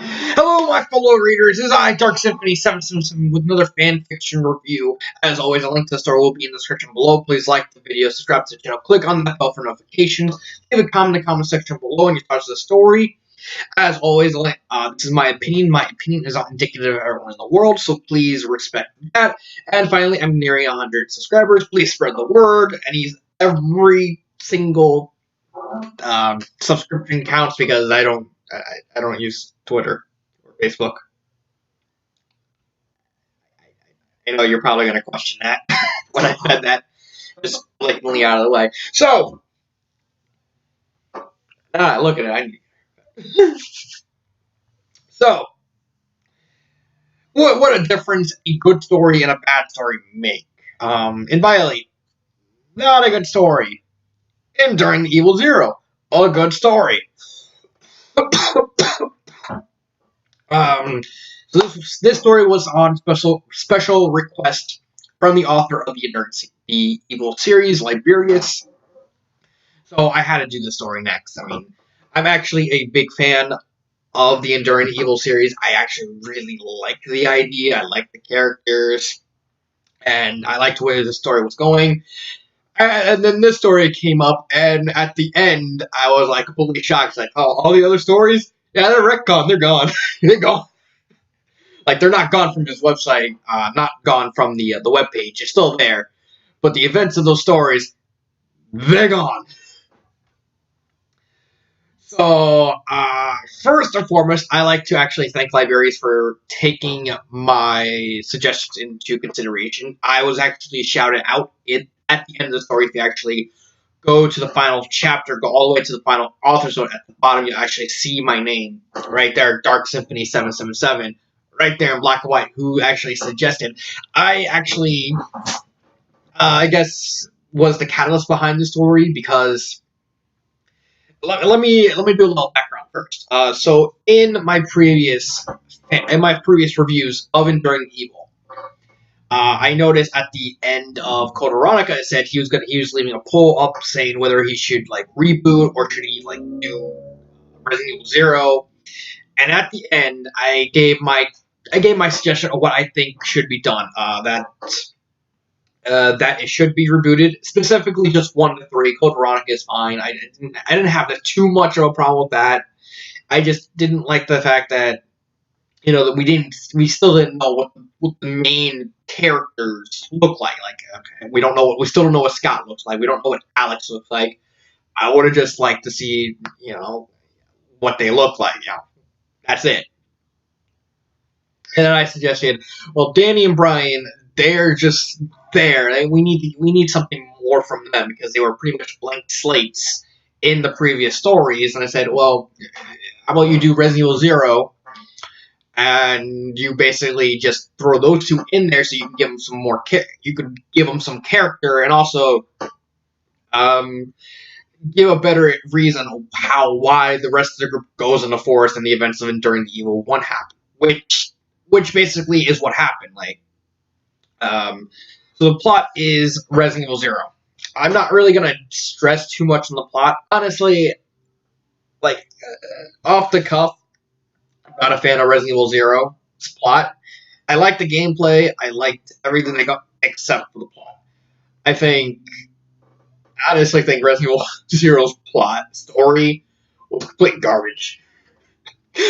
Hello, my fellow readers. This is I, Dark Symphony 777, with another fan fiction review. As always, a link to the story will be in the description below. Please like the video, subscribe to the channel, click on that bell for notifications, leave a comment in the comment section below on your thoughts of the story. As always, this is my opinion. My opinion is not indicative of everyone in the world, so please respect that. And finally, I'm nearing 100 subscribers. Please spread the word. Every single subscription counts because I don't use Twitter or Facebook. I know you're probably going to question that when I said that, just blatantly out of the way. So, look at it. So, what a difference a good story and a bad story make. In Violate, not a good story. Enduring the Evil Zero, a good story. So this story was on special request from the author of the Evil series, Liberius. So I had to do the story next. I mean, I'm actually a big fan of the Enduring Evil series. I actually really liked the idea. I liked the characters, and I liked where the story was going. And then this story came up, and at the end, I was like completely shocked. It's like, oh, all the other stories? Yeah, they're retconned. They're gone. They're gone. Like, they're not gone from his website, not gone from the webpage. It's still there. But the events of those stories, they're gone. So, first and foremost, I like to actually thank Liberius for taking my suggestions into consideration. I was actually shouted out at the end of the story. If you actually go to the final chapter, go all the way to the final author zone, at the bottom you actually see my name right there, Dark Symphony 777, right there in black and white, who actually suggested. I actually, I guess, was the catalyst behind the story, because let me do a little background first. So in my previous reviews of Enduring Evil, I noticed at the end of Code Veronica, it said he was leaving a poll up saying whether he should reboot or should he do Resident Evil 0. And at the end, I gave my suggestion of what I think should be done. That it should be rebooted, specifically just 1 to 3. Code Veronica is fine. I didn't have too much of a problem with that. I just didn't like the fact that, that we still didn't know what the main characters look like. Okay, we still don't know what Scott looks like. We don't know what Alex looks like. I would have just liked to see, what they look like. That's it. And then I suggested, well, Danny and Brian, they're just there. We need something more from them, because they were pretty much blank slates in the previous stories. And I said, well, how about you do Resident Evil 0, and you basically just throw those two in there, so you can give them some more. You could give them some character, and also give a better reason why the rest of the group goes in the forest and the events of Enduring the Evil 1 happen, which basically is what happened. So the plot is Resident Evil 0. I'm not really gonna stress too much on the plot. Honestly, off the cuff, I'm not a fan of Resident Evil 0's plot. I liked the gameplay. I liked everything they got except for the plot. I honestly think Resident Evil 0's story was complete garbage.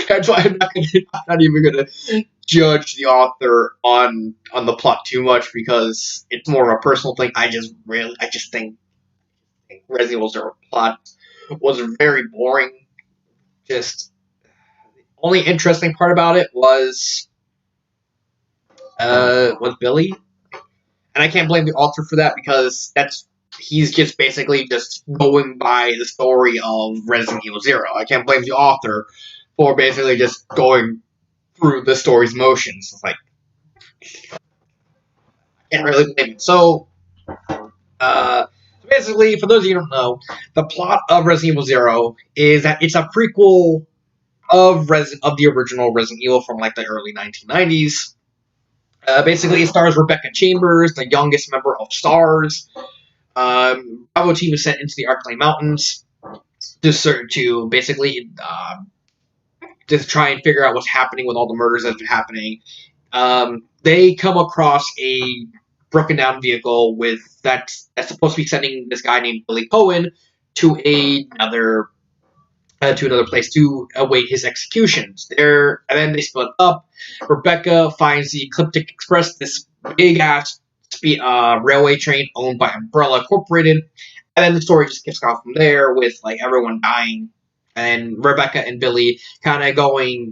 That's why I'm not even gonna judge the author on the plot too much, because it's more of a personal thing. I just think Resident Evil 0 plot was very boring. Just the only interesting part about it was Billy, and I can't blame the author for that, because he's just basically just going by the story of Resident Evil 0. I can't blame the author for basically just going through the story's motions. It's I can't really blame it. So, basically, for those of you who don't know, the plot of Resident Evil 0 is that it's a prequel of the original Resident Evil from the early 1990s. Basically, it stars Rebecca Chambers, the youngest member of STARS. Bravo team is sent into the Arklay Mountains to basically to try and figure out what's happening with all the murders that's been happening. They come across a broken down vehicle that's supposed to be sending this guy named Billy Cohen to another place to await his executions. And then they split up. Rebecca finds the Ecliptic Express, this big ass railway train owned by Umbrella Incorporated, and then the story just kicks off from there with like everyone dying, and Rebecca and Billy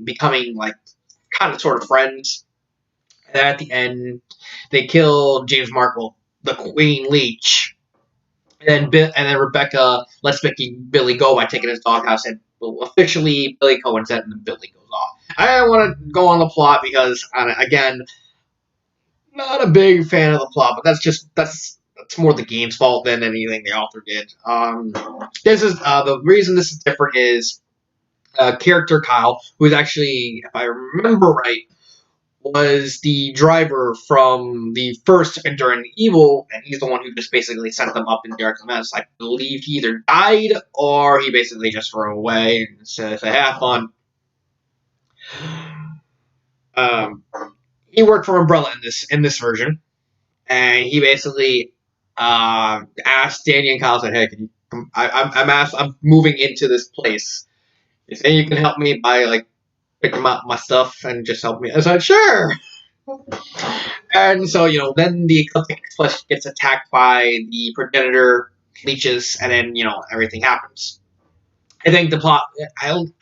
becoming like kind of sort of friends. And at the end, they kill James Markle, the Queen Leech. And then Rebecca lets Billy go by taking his doghouse, and officially Billy Cohen's dead, and then Billy goes off. I don't want to go on the plot because, again, not a big fan of the plot, but that's more the game's fault than anything the author did. This is the reason this is different is character Kyle, who is actually, if I remember right, was the driver from the first Enduring the Evil, and he's the one who just basically sent them up in the Arkham Mess. I believe he either died or he basically just threw away and said, have fun. He worked for Umbrella in this version, and he basically asked Danny and Kyle, said, "Hey, can you come? I'm moving into this place. You say you can help me by like picking up my stuff and just help me?" I said, "Sure." And so then the Ecliptic Express gets attacked by the progenitor leeches, and then everything happens. I think the plot. I'm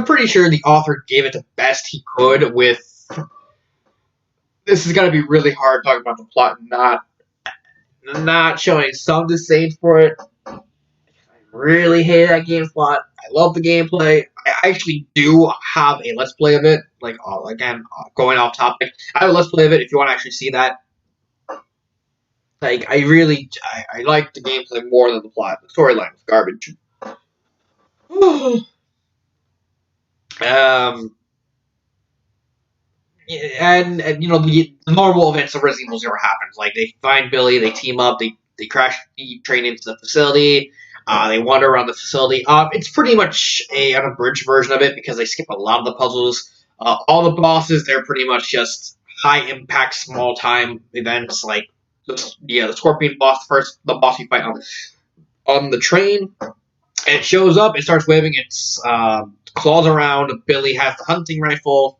pretty sure the author gave it the best he could with. This is going to be really hard talking about the plot and not showing some disdain for it. I really hate that game's plot. I love the gameplay. I actually do have a Let's Play of it. Like, again, going off topic. I have a Let's Play of it if you want to actually see that. Like, I like the gameplay more than the plot. The storyline was garbage. And the normal events of Resident Evil 0 happens. Like, they find Billy, they team up, they crash the train into the facility, they wander around the facility. It's pretty much an unabridged version of it because they skip a lot of the puzzles. All the bosses, they're pretty much just high-impact, small-time events. Like, the Scorpion boss, the boss you fight on the train. And it shows up, it starts waving its claws around. Billy has the hunting rifle.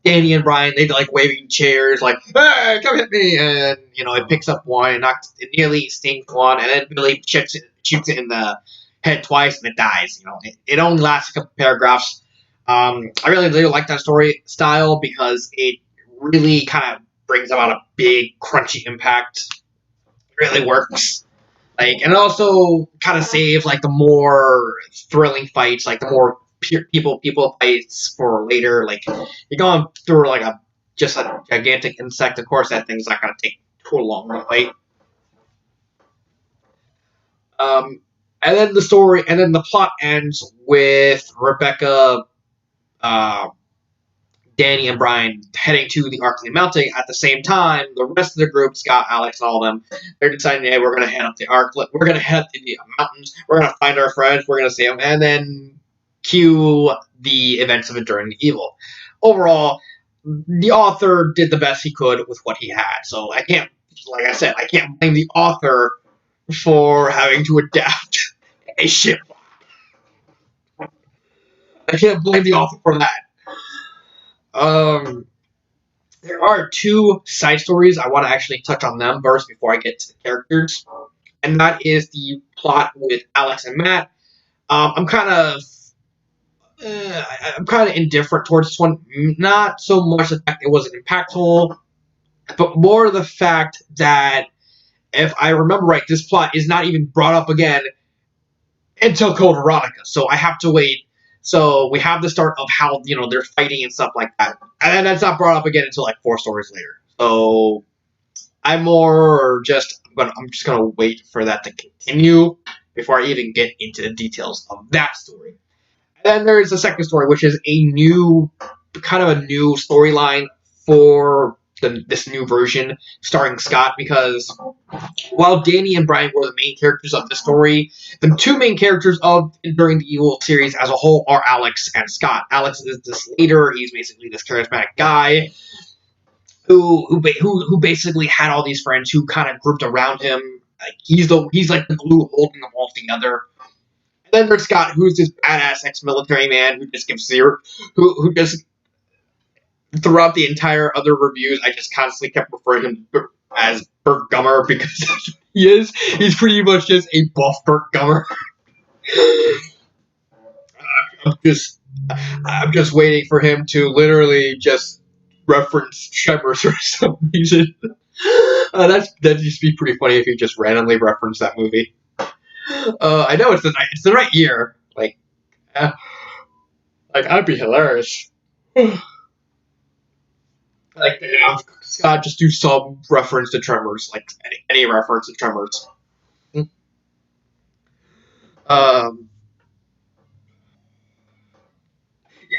Danny and Brian, they like waving chairs, like, "Hey, come hit me!" And it picks up one, it nearly stings one, and then Billy shoots it in the head twice, and it dies. It only lasts a couple paragraphs. I really like that story style because it really kind of brings about a big, crunchy impact. It really works. Like, and it also kind of saves like the more thrilling fights, like the more people fights for later. Like, you're going through like just a gigantic insect. Of course, that thing's not going to take too long to fight. And then the plot ends with Rebecca, Danny, and Brian heading to the Arklay Mountain. At the same time, the rest of the group, Scott, Alex, and all of them, they're deciding, hey, we're going to head up the We're going to head to the mountains. We're going to find our friends. We're going to see them. And then cue the events of Enduring the Evil. Overall, the author did the best he could with what he had. So I can't blame the author for having to adapt a ship. I can't blame the author for that. There are two side stories. I want to actually touch on them first before I get to the characters. And that is the plot with Alex and Matt. I'm kind of indifferent towards this one. Not so much the fact it wasn't impactful, but more the fact that, if I remember right, this plot is not even brought up again until Code Veronica. So I have to wait. So we have the start of how, they're fighting and stuff like that. And then that's not brought up again until like 4 stories later. So I'm just going to wait for that to continue before I even get into the details of that story. And then there's the second story, which is kind of a new storyline for this new version starring Scott, because while Danny and Brian were the main characters of the story, the two main characters of Enduring the Evil series as a whole are Alex and Scott. Alex is this leader. He's basically this charismatic guy who basically had all these friends who kind of grouped around him. He's like the glue holding them all together. And then there's Scott, who's this badass ex-military man who just gives zero, who just throughout the entire other reviews, I just constantly kept referring to him as Burt Gummer, because that's what he is. He's pretty much just a buff Burt Gummer. I'm just waiting for him to literally just reference Trevor for some reason. That'd just be pretty funny if he just randomly referenced that movie. I know it's the right year. Like that'd be hilarious. Like, Scott, just do some reference to Tremors, like any reference to Tremors. Yeah,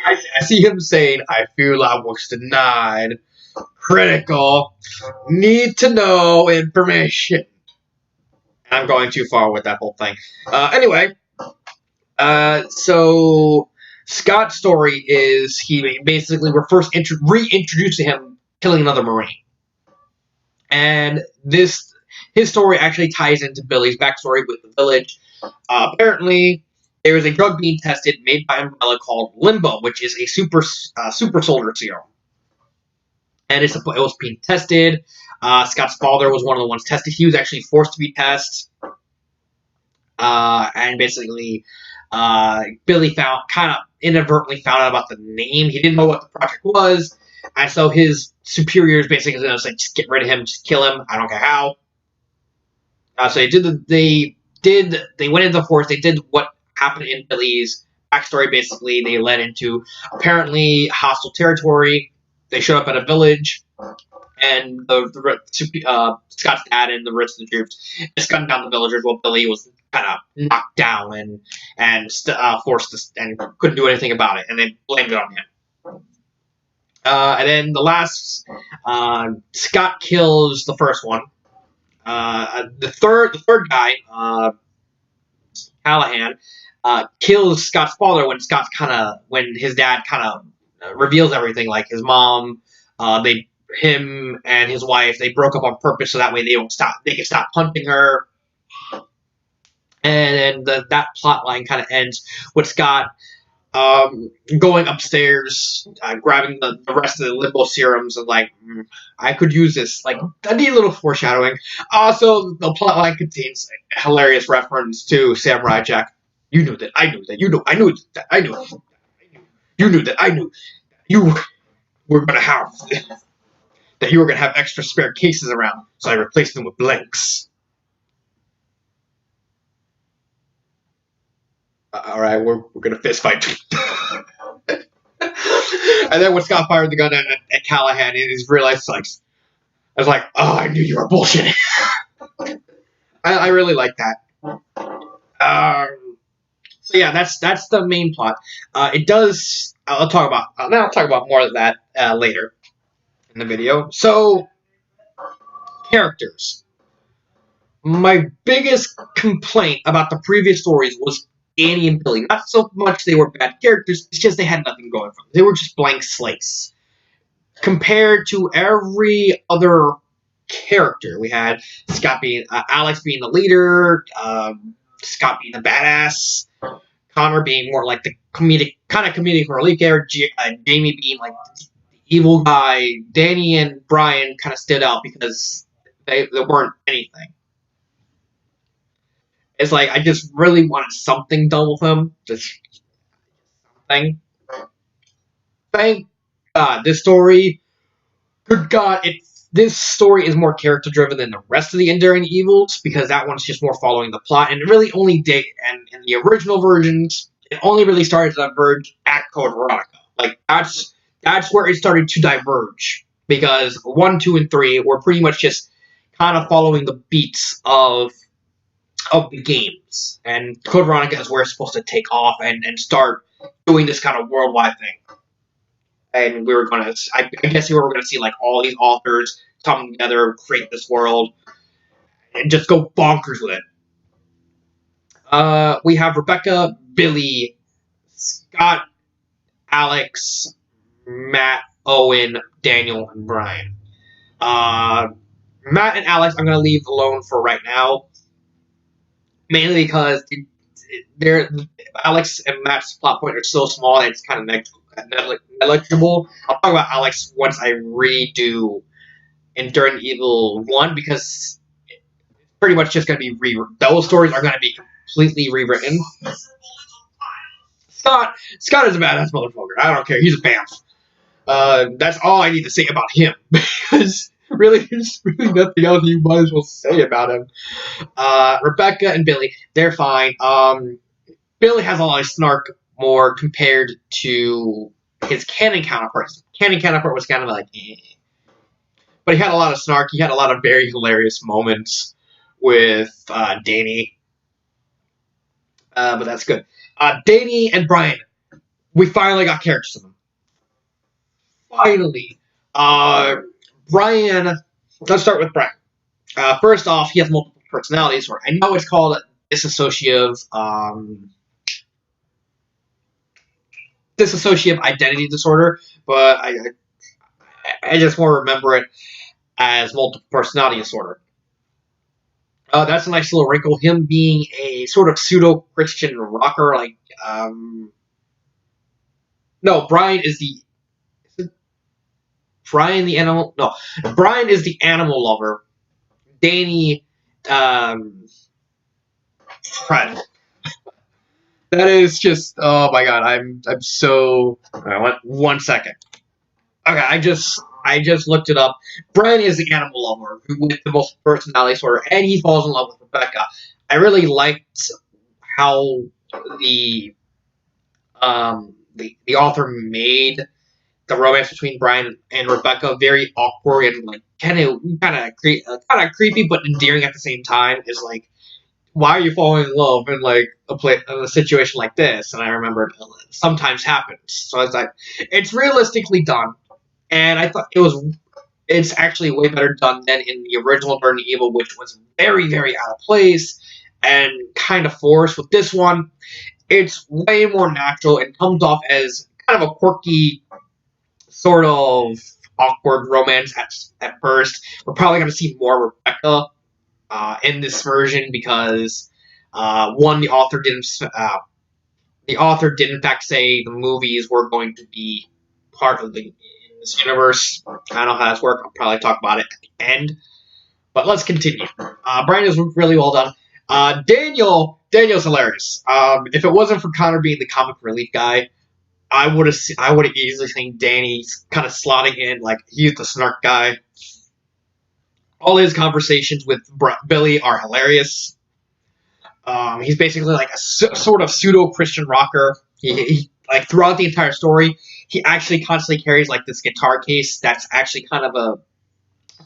I see him saying, "I feel I was denied critical, need to know information." I'm going too far with that whole thing. Anyway, so Scott's story is we're first reintroduced to him killing another Marine. And his story actually ties into Billy's backstory with the village. Apparently, there is a drug being tested made by Umbrella called Limbo, which is a super soldier serum. And it was being tested. Scott's father was one of the ones tested. He was actually forced to be tested. And basically, Billy kind of inadvertently found out about the name. He didn't know what the project was. And so his superiors basically said, just get rid of him, just kill him. I don't care how. So they went into the forest. They did what happened in Billy's backstory. Basically, they led into apparently hostile territory. They showed up at a village, and Scott's dad and the rest of the troops just gunned down the villagers while Billy was kind of knocked down and forced to, and couldn't do anything about it, and they blamed it on him. And then the last, Scott kills the first one. The third guy, Callahan, kills Scott's father when his dad kind of reveals everything, like his mom, him and his wife, they broke up on purpose so that way they can stop hunting her. And then that plot line kind of ends with Scott going upstairs, grabbing the rest of the Limbo serums, and I could use this. Like, I need a little foreshadowing. Also, the plotline contains a hilarious reference to Samurai Jack. You knew that. I knew that. I knew that. I knew. You knew that. I knew. You were gonna have that. You were gonna have extra spare cases around, so I replaced them with blanks. All right, we're gonna fist fight. And then when Scott fired the gun at Callahan, he's realized, I was like, oh, I knew you were bullshitting. I really like that. So yeah, that's the main plot. It does. I'll talk about more of that later in the video. So, characters. My biggest complaint about the previous stories was Danny and Billy. Not so much they were bad characters, it's just they had nothing going for them. They were just blank slates. Compared to every other character, we had Alex being the leader, Scott being the badass, Connor being more like the comedic relief character, Jamie being like the evil guy. Danny and Brian kind of stood out because they weren't anything. It's like, I just really wanted something done with him. Just something. Thank God. This story, good God, this story is more character-driven than the rest of the Enduring Evils, because that one's just more following the plot, and it really only did, and in the original versions, it only really started to diverge at Code Veronica. Like, that's where it started to diverge, because 1, 2, and 3 were pretty much just kind of following the beats of the games, and Code Veronica is where it's supposed to take off and start doing this kind of worldwide thing. and we were gonna. I guess we were gonna see like all these authors come together, create this world, and just go bonkers with it. We have Rebecca, Billy, Scott, Alex, Matt, Owen, Daniel, and Brian. Matt and Alex, I'm gonna leave alone for right now, mainly because they're Alex and Matt's plot point are so small that it's kind of negligible. I'll talk about Alex once I redo Enduring Evil 1 because it's pretty much just going to be those stories are going to be completely rewritten. Scott is a badass motherfucker. I don't care. He's a BAMF. That's all I need to say about him because really there's really nothing else you might as well say about him. Rebecca and Billy, they're fine. Billy has a lot of snark more compared to his canon counterpart. His canon counterpart was kind of like, eh. But he had a lot of snark. He had a lot of very hilarious moments with Danny. But that's good. Danny and Brian, we finally got characters of them. Finally. Brian, let's start with Brian. First off, he has multiple personalities. Or I know it's called dissociative identity disorder, but I just want to remember it as multiple personality disorder. That's a nice little wrinkle. Him being a sort of pseudo-Christian rocker, like, no, Brian is Brian the animal? No, Brian is the animal lover. Danny, Fred. That is just, oh my god, I'm so, one second. Okay, I just looked it up. Brian is the animal lover with the most personality disorder, and he falls in love with Rebecca. I really liked how the author made the romance between Brian and Rebecca very awkward and like kind of creepy but endearing at the same time. Is like, why are you falling in love in like a situation like this? And I remember it sometimes happens. So it's like, it's realistically done. And I thought it's actually way better done than in the original Burning Evil, which was very, very out of place and kind of forced. With this one, it's way more natural and comes off as kind of a quirky, sort of awkward romance at first. We're probably going to see more Rebecca in this version because one, the author did in fact say the movies were going to be part of this universe. I don't know how that's worked. I'll probably talk about it at the end. But let's continue. Brian is really well done. Daniel's hilarious. If it wasn't for Connor being the comic relief guy, I would have easily seen Danny kind of slotting in like he's the snark guy. All his conversations with Billy are hilarious. He's basically like a sort of pseudo-Christian rocker. He like throughout the entire story, he actually constantly carries like this guitar case that's actually kind of a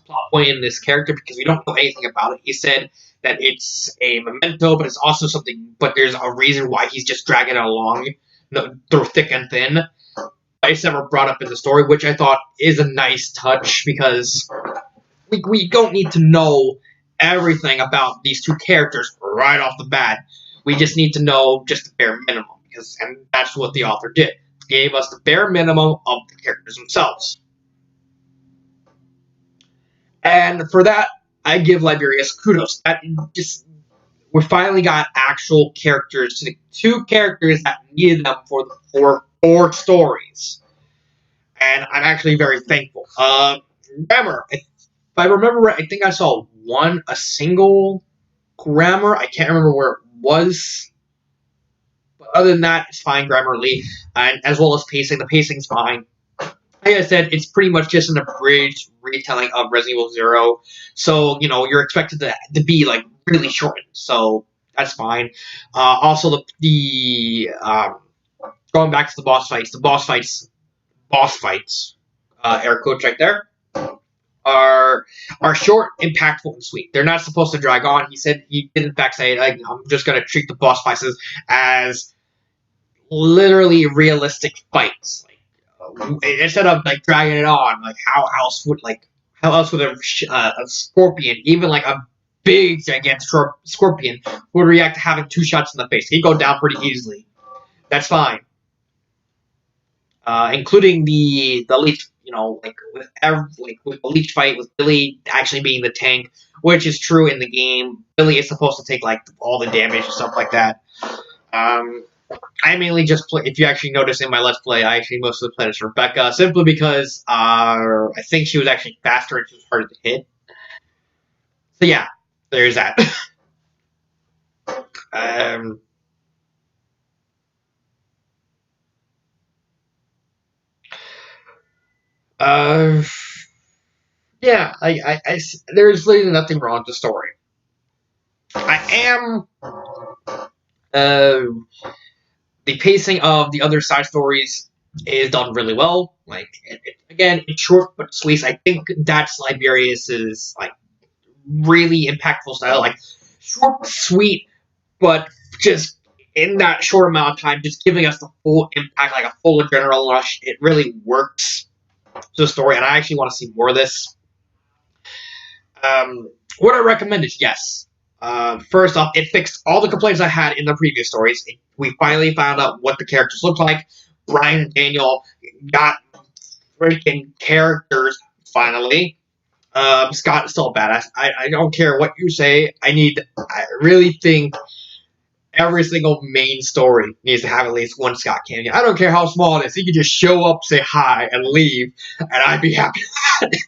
plot point in this character because we don't know anything about it. He said that it's a memento, but it's also something. But there's a reason why he's just dragging it along through thick and thin. It's never brought up in the story, which I thought is a nice touch because we don't need to know everything about these two characters right off the bat. We just need to know just the bare minimum and that's what the author did. Gave us the bare minimum of the characters themselves. And for that, I give Liberius kudos. We finally got actual characters, two characters that needed them for the four stories. And I'm actually very thankful. Grammar. If I remember right, I think I saw a single grammar. I can't remember where it was. But other than that, it's fine grammarly. And as well as pacing. The pacing's fine. Like I said, it's pretty much just an abridged retelling of Resident Evil 0. So, you're expected to be, like, really shortened. So, that's fine. Also, going back to the boss fights, air quotes right there, are short, impactful, and sweet. They're not supposed to drag on. He did in fact say, like, I'm just going to treat the boss fights as literally realistic fights. instead of like dragging it on, like how else would a scorpion, even like a big gigantic scorpion, would react to having 2 shots in the face? He'd go down pretty easily. That's fine. Including the leech, with the leech fight, with Billy actually being the tank, which is true in the game. Billy is supposed to take like all the damage and stuff like that. I mainly just play. If you actually notice in my Let's Play, I actually mostly played as Rebecca, simply because I think she was actually faster and she was harder to hit. So yeah, there's that. um, uh, yeah, there's literally nothing wrong with the story. I am. The pacing of the other side stories is done really well. Like, again, it's short but sweet. I think that's Liberius's like really impactful style. Like, short, sweet, but just in that short amount of time, just giving us the full impact, like a full adrenaline rush. It really works to the story, and I actually want to see more of this. Would I recommend it? Yes. First off, it fixed all the complaints I had in the previous stories. We finally found out what the characters look like. Brian and Daniel got freaking characters, finally. Scott is still a badass. I don't care what you say. I really think every single main story needs to have at least one Scott cameo. I don't care how small it is. He could just show up, say hi, and leave, and I'd be happy with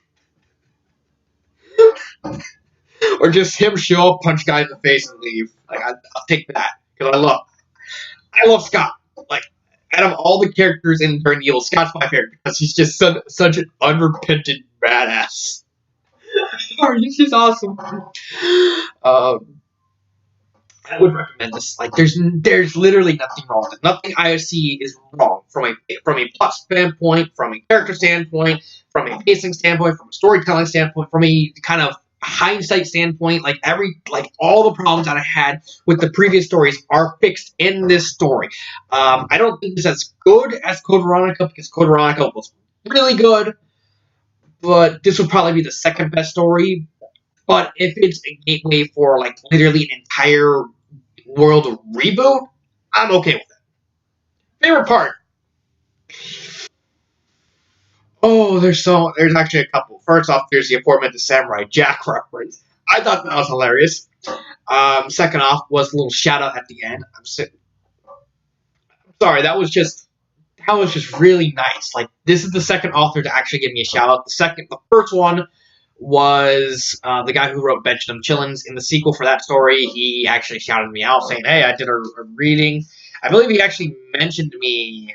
that. Or just him show up, punch guy in the face, and leave. Like, I'll take that. Because I love Scott. Like, out of all the characters in During the Evil, Scott's my favorite because he's just such an unrepentant badass. He's just awesome. I would recommend this. Like, there's literally nothing wrong with it. Nothing I see is wrong from a plot standpoint, from a character standpoint, from a pacing standpoint, from a storytelling standpoint, from a kind of hindsight standpoint. Like, all the problems that I had with the previous stories are fixed in this story. I don't think it's as good as Code Veronica because Code Veronica was really good, but this would probably be the second best story. But if it's a gateway for, like, literally an entire world reboot, I'm okay with it. Favorite part? Oh, there's actually a couple. First off, there's the aforementioned Samurai Jack reference. I thought that was hilarious. Second off was a little shout out at the end. I'm sorry, that was just really nice. Like, this is the second author to actually give me a shout out. The first one was the guy who wrote Benjamin Chillins. In the sequel for that story, he actually shouted me out saying, hey, I did a reading. I believe he actually mentioned me.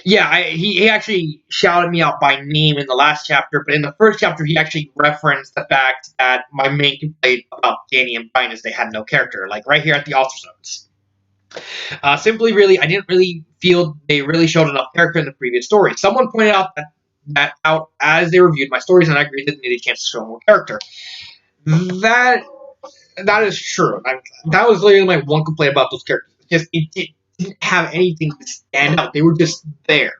Yeah, he actually shouted me out by name in the last chapter, but in the first chapter, he actually referenced the fact that my main complaint about Danny and Brian is they had no character, like right here at the author's notes. Simply, really, I didn't really feel they really showed enough character in the previous story. Someone pointed out that out as they reviewed my stories, and I agreed that they needed a chance to show more character. That is true. That was literally my one complaint about those characters. Just it didn't have anything to stand out. They were just there.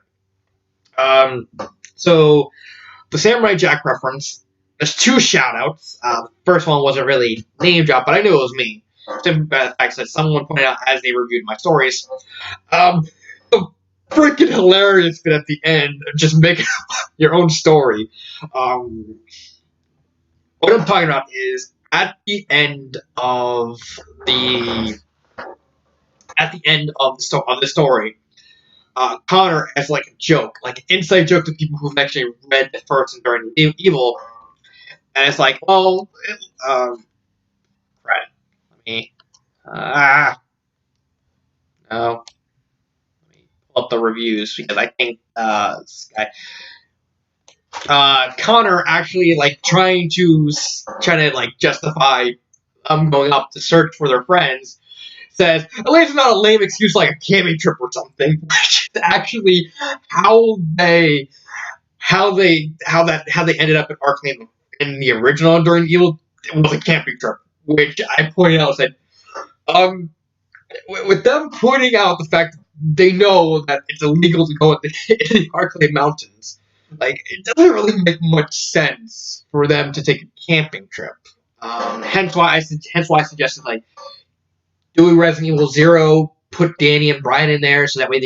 So the Samurai Jack reference. There's 2 shout-outs. First one wasn't really name drop, but I knew it was me. Simply by the fact that someone pointed out as they reviewed my stories. The freaking hilarious bit at the end of just making up your own story. What I'm talking about is at the end of the story, Connor, as like a joke, like an inside joke to people who've actually read the first and During Evil, and it's like, well, right. Let me, no. Let me pull up the reviews because I think this guy, Connor actually like trying to like justify going up to search for their friends. Says, at least it's not a lame excuse like a camping trip or something, which is actually how they ended up at Arklay in the original During Evil. It was a camping trip, which I pointed out and said, Um, with them pointing out the fact that they know that it's illegal to go in the Arklay Mountains, like it doesn't really make much sense for them to take a camping trip. Hence why I suggested like doing Resident Evil Zero, put Danny and Brian in there so that way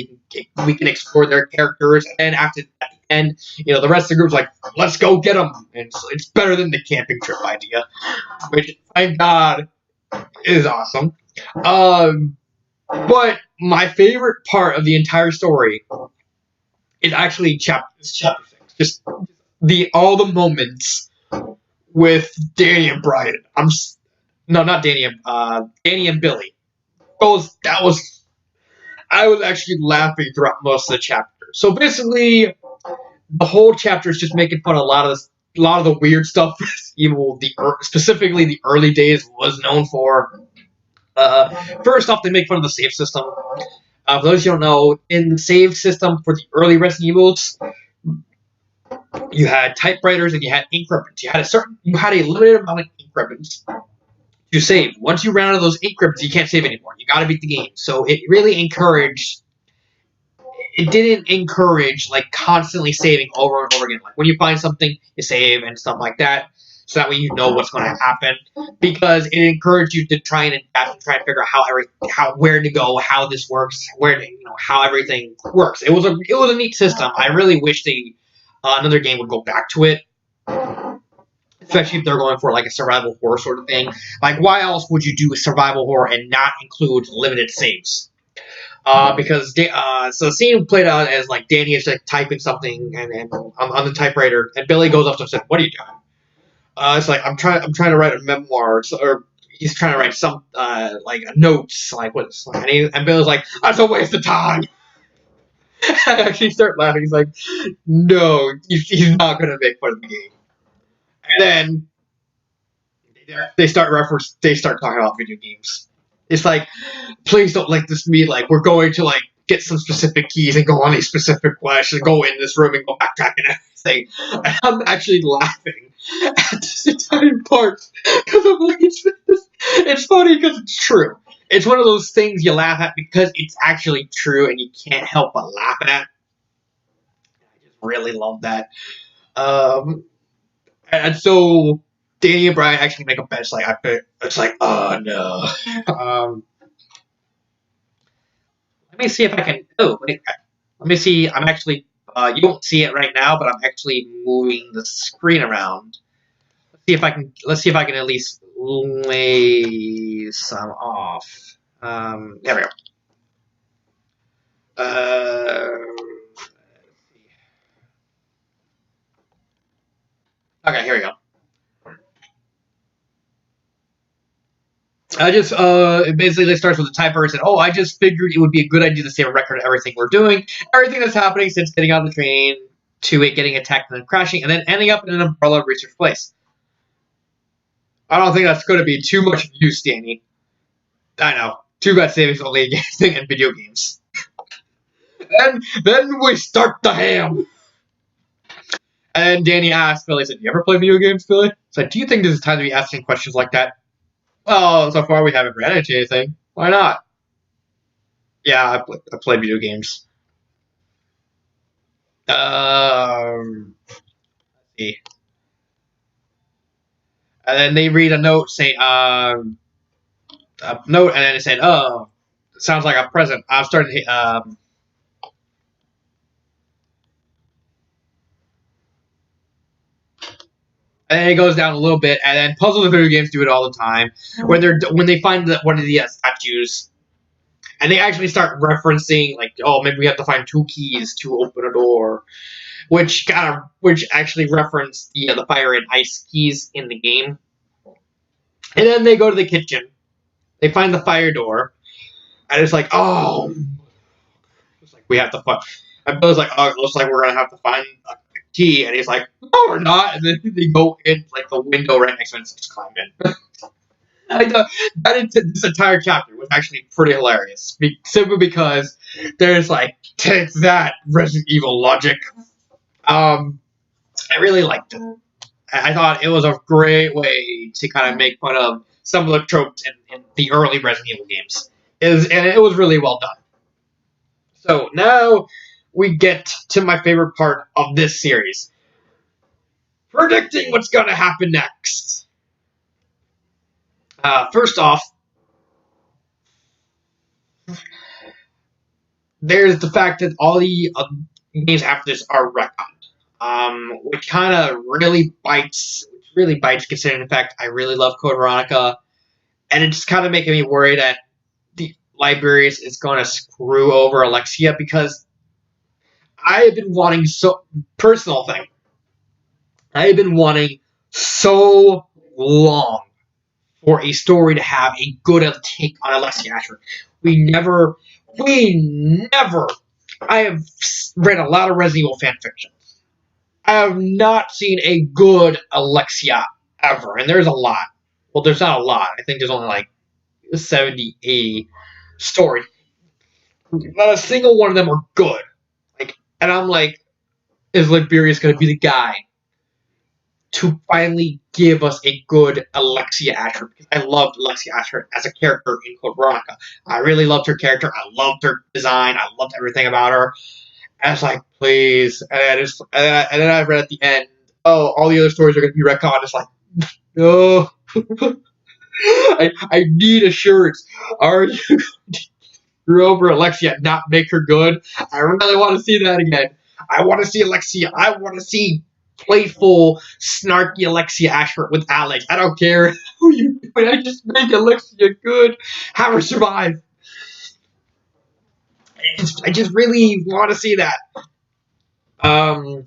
we can explore their characters, and at the end, the rest of the group's like, let's go get them, and it's better than the camping trip idea, which thank God is awesome. But my favorite part of the entire story is actually chapter 6. Just all the moments with Danny and Brian. No, not Danny. Danny and Billy. I was actually laughing throughout most of the chapter. So basically, the whole chapter is just making fun of a lot of the weird stuff specifically the early days was known for. First off, they make fun of the save system. For those who don't know, in the save system for the early Resident Evils, you had typewriters and you had ink ribbons. You had a limited amount of ink ribbons to save. Once you ran out of those ink ribbons, you can't save anymore. You got to beat the game. So it really didn't encourage like constantly saving over and over again. Like when you find something, you save and stuff like that. So that way you know what's going to happen, because it encouraged you to try and adapt and try and figure out where to go, how this works, how everything works. It was a neat system. I really wish another game would go back to it, especially if they're going for like a survival horror sort of thing. Like, why else would you do a survival horror and not include limited saves? Because so the scene played out as like Danny is like typing something and on the typewriter, and Billy goes up to him and says, "What are you doing?" It's like I'm trying to write a memoir, or he's trying to write some like notes, like what's and Billy's like, "That's a waste of time." I actually start laughing. He's like, "No, he's not gonna make fun of the game." And then they start talking about video games. It's like, please don't let this be like we're going to like get some specific keys and go on these specific quests and go in this room and go backtrack and everything. And I'm actually laughing at this entire part because I'm like, it's funny because it's true. It's one of those things you laugh at because it's actually true and you can't help but laugh at. I just really love that. And so Danny and Brian actually make a bet. It's like, oh no. Let me see if I can. Oh, wait. Let me see. I'm actually. You won't see it right now, but I'm actually moving the screen around. Let's see if I can at least lay some off. There we go. Okay, here we go. It basically starts with a typer and said, "Oh, I just figured it would be a good idea to save a record of everything we're doing, everything that's happening since getting on the train to it getting attacked and then crashing, and then ending up in an umbrella research place." I don't think that's going to be too much use, Danny. I know. Too bad saving's only a thing in video games. And then we start the ham. And Danny asked Billy, said, "You ever play video games, Billy?" So, "Do you think this is time to be asking questions like that?" "Well, so far we haven't ran into anything. Why not?" "Yeah, I play video games." Let's see. And then they read a note saying, and then it said, "Oh, sounds like a present." I'm starting to, and then it goes down a little bit, and then puzzles and video games do it all the time. When they find one of the statues, and they actually start referencing like, "Oh, maybe we have to find 2 keys to open a door," which actually reference the fire and ice keys in the game. And then they go to the kitchen, they find the fire door, and it's like, "Oh, it's like we have to find." And Bill's like, "Oh, it looks like we're gonna have to find a key," and he's like, "No, we're not." And then they go in like the window right next to it and just climb in. This entire chapter was actually pretty hilarious, simply because there's like, take that Resident Evil logic. I really liked it. I thought it was a great way to kind of make fun of some of the tropes in the early Resident Evil games. And it was really well done. So now we get to my favorite part of this series. Predicting what's going to happen next. First off, there's the fact that all the games after this are retconned, which kind of really bites. Considering the fact I really love Code Veronica, and it's kind of making me worry that the Liberius is going to screw over Alexia, because I have been wanting personal thing. I have been wanting so long for a story to have a good take on Alexia Ashford. We never. I have read a lot of Resident Evil fanfiction. I have not seen a good Alexia ever, and there's a lot. Well, there's not a lot. I think there's only like 70, 80 stories. Not a single one of them are good. And I'm like, is Liberius going to be the guy to finally give us a good Alexia Ashford? Because I loved Alexia Ashford as a character in Code Veronica. I really loved her character. I loved her design. I loved everything about her. And I was like, please. And then I read at the end, oh, all the other stories are going to be retconned. It's like, no. I need assurance. Are you going to screw over Alexia and not make her good? I really want to see that again. I want to see Alexia. I want to see playful, snarky Alexia Ashford with Alex. I don't care who you do it. I just make Alexia good. Have her survive. I just really want to see that. But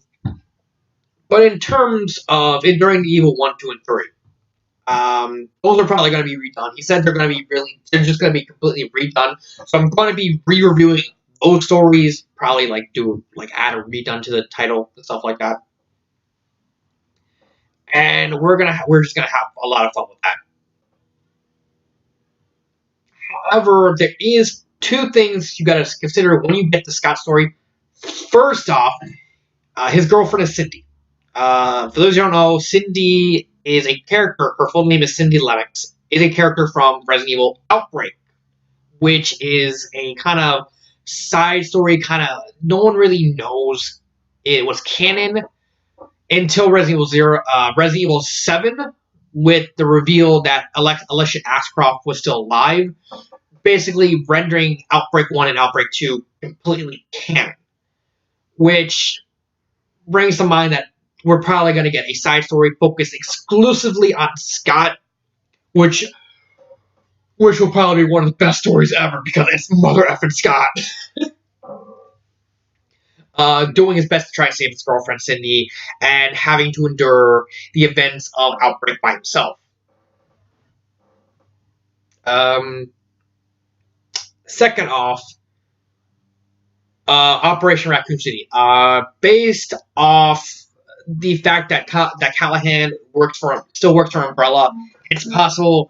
in terms of Enduring the Evil 1, 2, and 3, those are probably going to be redone. He said they're just going to be completely redone. So I'm going to be re-reviewing those stories, probably add a redone to the title and stuff like that. And we're just gonna have a lot of fun with that. However, there is two things you gotta consider when you get the Scott story. First off, his girlfriend is Cindy. For those who don't know, Cindy is a character. Her full name is Cindy Lennox. Is a character from Resident Evil Outbreak, which is a kind of side story. No one really knows it was canon until Resident Evil 7, with the reveal that Alexia Ashcroft was still alive, basically rendering Outbreak 1 and Outbreak 2 completely canon. Which brings to mind that we're probably going to get a side story focused exclusively on Scott, which will probably be one of the best stories ever, because it's mother effing Scott. Doing his best to try and save his girlfriend Cindy, and having to endure the events of Outbreak by himself. Second off, Operation Raccoon City. Based off the fact that Callahan still works for Umbrella, it's possible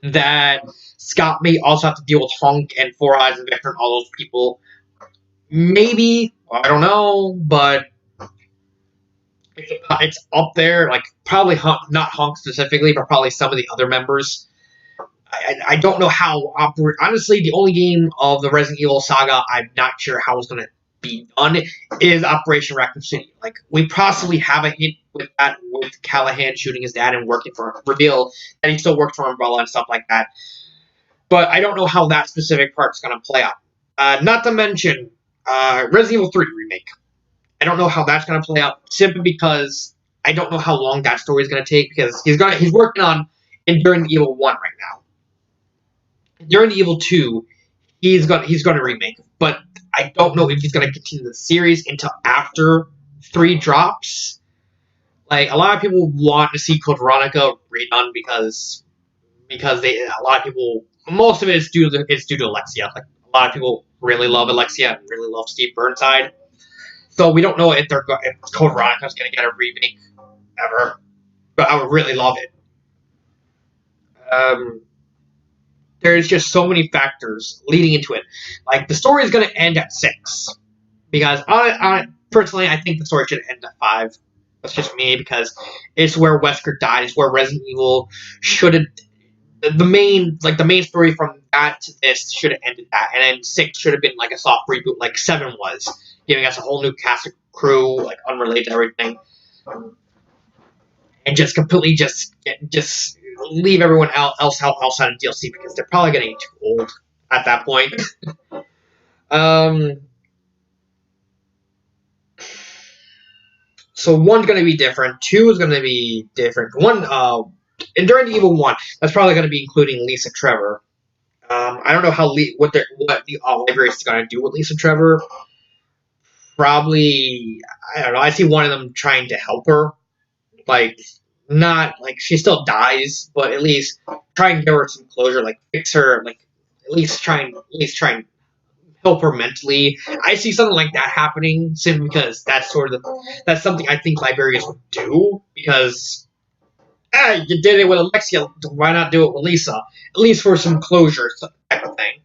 that Scott may also have to deal with Hunk and Four Eyes and Vector and all those people. Maybe, I don't know, but it's up there. Probably not Hunk specifically, but probably some of the other members. I don't know how. Honestly, the only game of the Resident Evil saga I'm not sure how it's going to be done is Operation Raccoon City. We possibly have a hint with that, with Callahan shooting his dad and working for reveal that he still works for Umbrella and stuff like that. But I don't know how that specific part's going to play out. Not to mention Resident Evil 3 remake. I don't know how that's going to play out, simply because I don't know how long that story is going to take, because he's working on Enduring the Evil 1 right now. Enduring the Evil 2, he's going to remake, but I don't know if he's going to continue the series until after 3 drops. A lot of people want to see Code Veronica redone because a lot of people, most of it is due to Alexia. A lot of people really love Alexia and really love Steve Burnside. So we don't know if Code Veronica is going to get a remake ever, but I would really love it. There's just so many factors leading into it. The story is going to end at 6, because personally, I think the story should end at 5. That's just me, because it's where Wesker died. It's where Resident Evil should have. The main story from that to this should have ended that, and then 6 should have been like a soft reboot, like 7 was, giving us a whole new cast of crew, like unrelated to everything, and just completely just leave everyone else outside of DLC, because they're probably getting too old at that point. So 1's going to be different. 2 is going to be different. During the Evil 1, that's probably going to be including Lisa Trevor. I don't know what the library is going to do with Lisa Trevor. Probably, I don't know. I see one of them trying to help her. Like, not, like, she still dies, but at least try and give her some closure. Like, fix her, like, at least try and help her mentally. I see something like that happening, simply because that's something I think librarians would do, because you did it with Alexia, why not do it with Lisa? At least for some closure type of thing.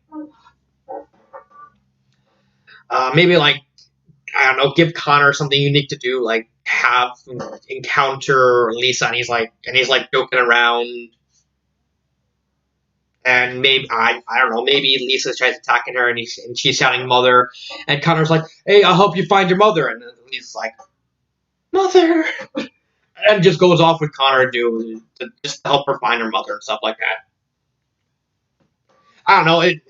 Maybe, like, I don't know, give Connor something unique to do, like have encounter Lisa, and he's like joking around, and maybe I don't know, maybe Lisa tries attacking her, and she's shouting "mother," and Connor's like, "Hey, I'll help you find your mother," and then Lisa's like, "Mother," and just goes off with Connor to just help her find her mother and stuff like that. I don't know. It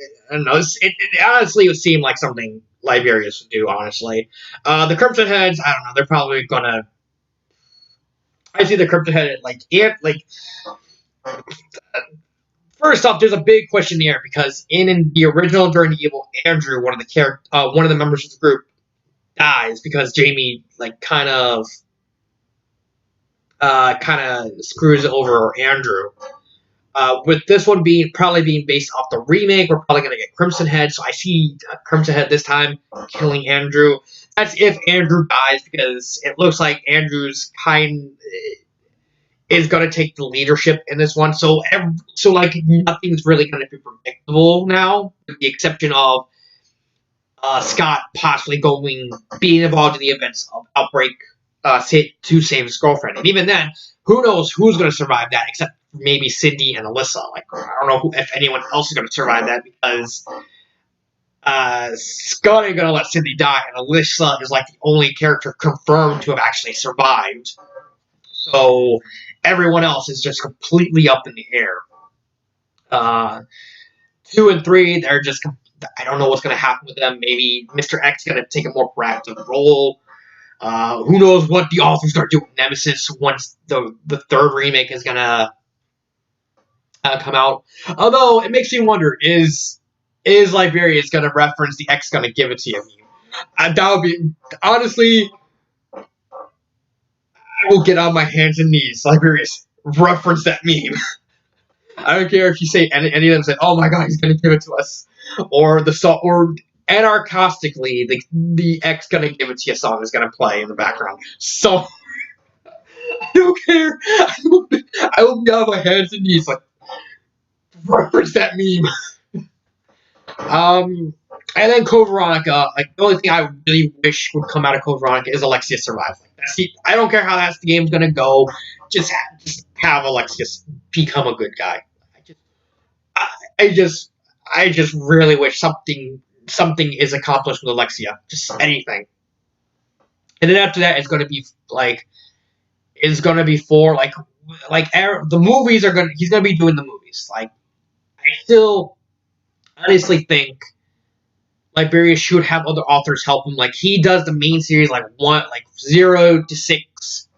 honestly would seem like something librarians would do. Honestly, the Crimson Heads, I don't know. They're probably gonna. I see the Crimson Head First off, there's a big question there, because in the original During the Evil, Andrew, one of the members of the group, dies because Jamie kind of screws over Andrew. With this one probably being based off the remake, we're probably going to get Crimson Head, so I see Crimson Head this time killing Andrew. That's if Andrew dies, because it looks like Andrew's is going to take the leadership in this one. So nothing's really going to be predictable now, with the exception of Scott possibly being involved in the events of Outbreak to save his girlfriend. And even then, who knows who's going to survive that, except maybe Cindy and Alyssa. Like, I don't know if anyone else is going to survive that, because Scott ain't going to let Cindy die, and Alyssa is like the only character confirmed to have actually survived. So everyone else is just completely up in the air. 2 and 3, they're just, I don't know what's going to happen with them. Maybe Mr. X is going to take a more proactive role. Who knows what the author's going to do with Nemesis once the third remake is going to come out. Although, it makes me wonder, is Liberia's going to reference the X going to give it to you? That would be, honestly, I will get on my hands and knees. Liberia's reference that meme. I don't care if you say any of them say, "Oh my God, he's going to give it to us," or anarchistically, the X going to give it to you song is going to play in the background. So I don't care. I will be on my hands and knees, like, reference that meme. And then Code Veronica, like, the only thing I really wish would come out of Code Veronica is Alexia survive. Like, I don't care how the game's gonna go. Just have Alexia become a good guy. I just really wish something is accomplished with Alexia. Just anything. And then after that, it's gonna be the movies are he's gonna be doing the movies. Like, I still honestly think Liberia should have other authors help him. Like, he does the main series, 0 to 6,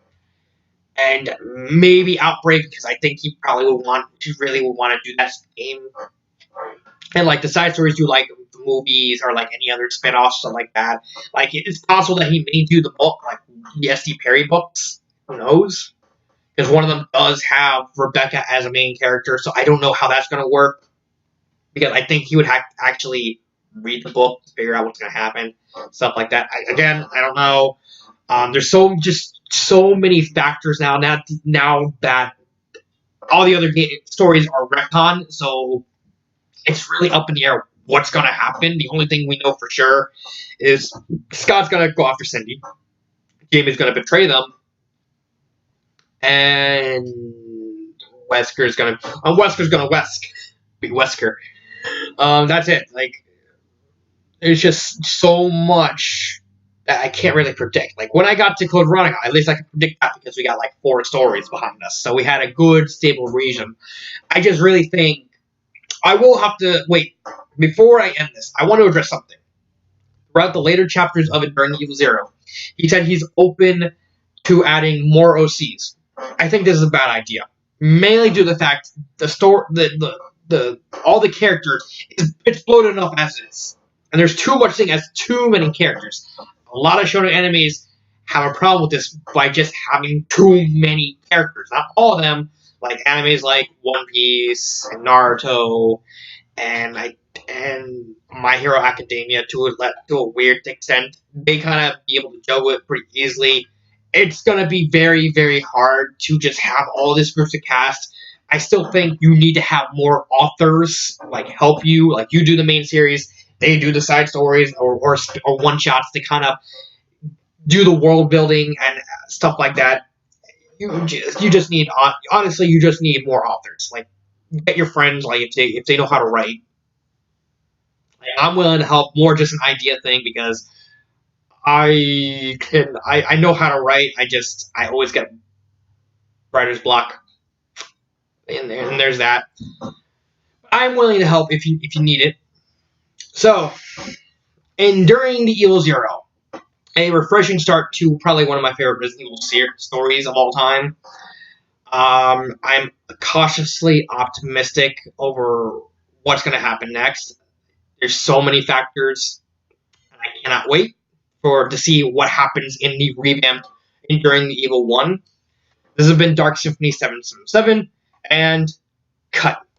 and maybe Outbreak, because I think he really would want to do that game. And the side stories do the movies, or any other spin-offs, stuff like that. It's possible that he may do the book, the S.D. Perry books. Who knows? Because one of them does have Rebecca as a main character, so I don't know how that's going to work. Because I think he would actually read the book to figure out what's going to happen, stuff like that. I don't know. There's so many factors now that all the other stories are retcon, so it's really up in the air what's going to happen. The only thing we know for sure is Scott's going to go after Cindy. Jamie's going to betray them. and Wesker's gonna be Wesker. That's it. Like, there's just so much that I can't really predict. Like, when I got to Code Veronica, at least I could predict that because we got like 4 stories behind us, so we had a good stable region. I just really think I will have to wait before I end this. I want to address something. Throughout the later chapters of it during Evil Zero, he said he's open to adding more OCs. I think this is a bad idea, mainly due to the fact the all the characters it's bloated enough as it is, and there's too much thing as too many characters. A lot of shonen enemies have a problem with this by just having too many characters. Not all of them, like animes like One Piece and Naruto and My Hero Academia to a weird extent. They kind of be able to juggle it pretty easily. It's gonna be very, very hard to just have all this groups of cast. I still think you need to have more authors like help you. Like, you do the main series, they do the side stories or one shots to kind of do the world building and stuff like that. You just need, honestly, you just need more authors. Like, get your friends, like, if they know how to write. Like, I'm willing to help, more just an idea thing, because I know how to write. I always get writer's block, and there's that. I'm willing to help if you need it. So, and during the Evil Zero, a refreshing start to probably one of my favorite Resident Evil stories of all time. I'm cautiously optimistic over what's going to happen next. There's so many factors, and I cannot wait to see what happens in the revamp during the Evil 1. This has been Dark Symphony 777, and cut.